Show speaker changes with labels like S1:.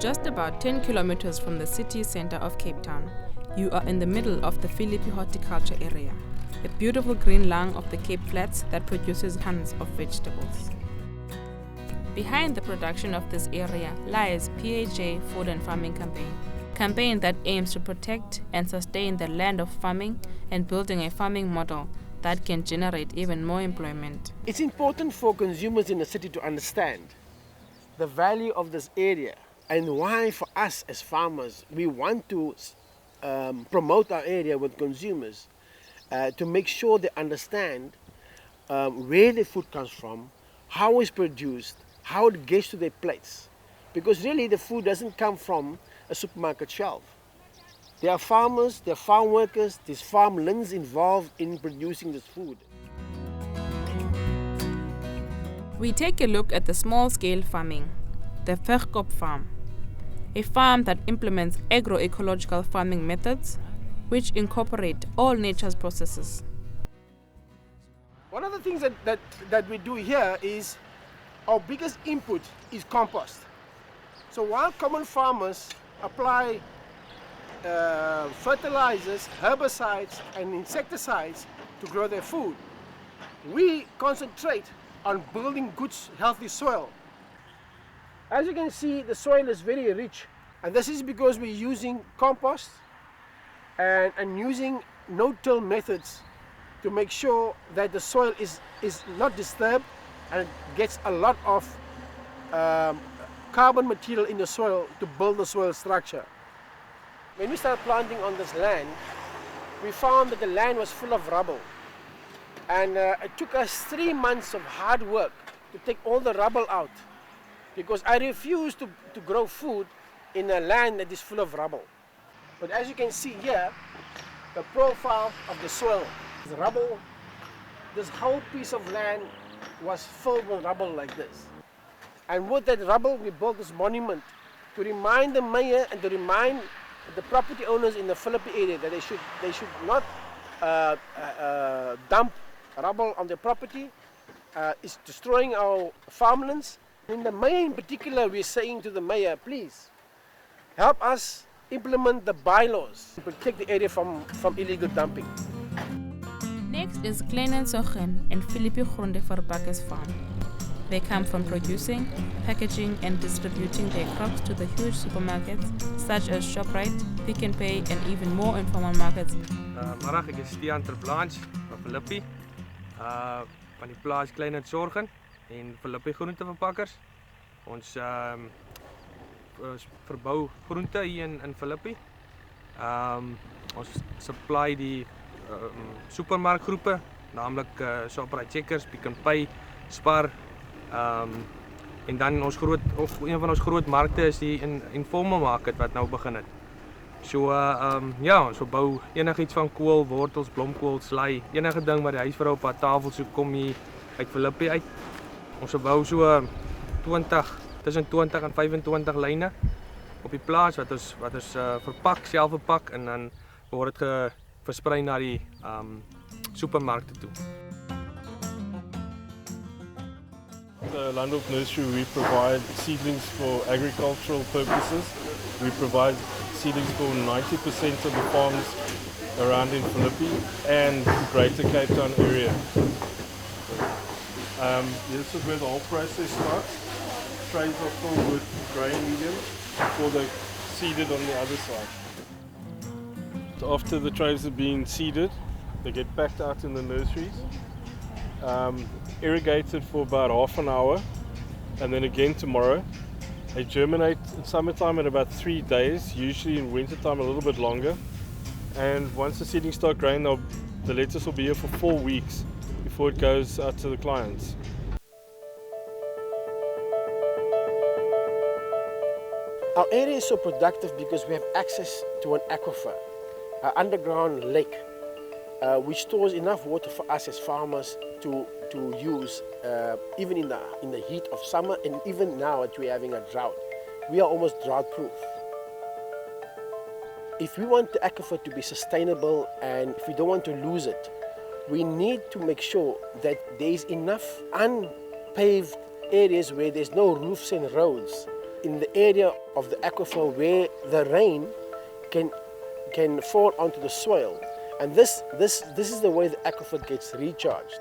S1: Just about 10 kilometers from the city center of Cape Town, you are in the middle of the Philippi horticulture area, a beautiful green lung of the Cape Flats that produces tons of vegetables. Behind the production of this area lies PHA Food and Farming campaign that aims to protect and sustain the land of farming and building a farming model that can generate even more employment.
S2: It's important for consumers in the city to understand the value of this area and why for us as farmers we want to promote our area with consumers to make sure they understand where the food comes from, how it's produced, how it gets to their plates. Because really the food doesn't come from a supermarket shelf. There are farmers, there are farm workers, there's farmlands involved in producing this food.
S1: We take a look at the small-scale farming, the Verkoop farm, a farm that implements agroecological farming methods which incorporate all nature's processes.
S2: One of the things that we do here is our biggest input is compost. So while common farmers apply fertilizers, herbicides and insecticides to grow their food, we concentrate on building good, healthy soil. As you can see, the soil is very rich, and this is because we're using compost and using no-till methods to make sure that the soil is not disturbed and gets a lot of carbon material in the soil to build the soil structure. When we started planting on this land, we found that the land was full of rubble. And it took us 3 months of hard work to take all the rubble out, because I refuse to grow food in a land that is full of rubble. But as you can see here, the profile of the soil is rubble. This whole piece of land was filled with rubble like this. And with that rubble, we built this monument to remind the mayor and to remind the property owners in the Philippi area that they should not dump rubble on their property. It's destroying our farmlands. In the mayor in particular, we're saying to the mayor, please help us implement the bylaws to protect the area from illegal dumping.
S1: Next is Klein and Sochen and Philippi Groenteverbakers farm. They come from producing, packaging and distributing their crops to the huge supermarkets such as Shoprite, Pick n Pay and even more informal markets.
S3: Marag, ek is Stiaan ter Blanche van Philippi, van die plaas Klein en Sochen en Philippi Groenteverbakkers. Ons verbou groente hier in Philippi. Ons supply die supermarktgroepe, naamlik Shoprite Checkers, Pick n Pay, Spar. En dan een van ons groot markte is die Informal market wat nou begin het. So ja, ons verbou enigiets van kool, wortels, blomkool, slai, enige ding wat die huisvrou op haar tafel so kom hier uit Philippi uit. Ons verbou so tussen 20 en 25 lyne op die plaas wat ons verpak, self verpak en dan word dit versprei na die supermarkte toe.
S4: The Landhof Nursery, we provide seedlings for agricultural purposes. We provide seedlings for 90% of the farms around in Philippi and the Greater Cape Town area. This is where the whole process starts. Trays are filled with grain medium before they're seeded on the other side. After the trays have been seeded, they get packed out in the nurseries. Irrigated for about half an hour and then again tomorrow. They germinate in summertime in about 3 days, usually in wintertime a little bit longer. And once the seedlings start growing, the lettuce will be here for 4 weeks before it goes out to the clients.
S2: Our area is so productive because we have access to an aquifer, an underground lake, which stores enough water for us as farmers to use even in the heat of summer, and even now that we're having a drought. We are almost drought proof. If we want the aquifer to be sustainable and if we don't want to lose it, we need to make sure that there is enough unpaved areas where there's no roofs and roads in the area of the aquifer where the rain can fall onto the soil. And this is the way the aquifer gets recharged.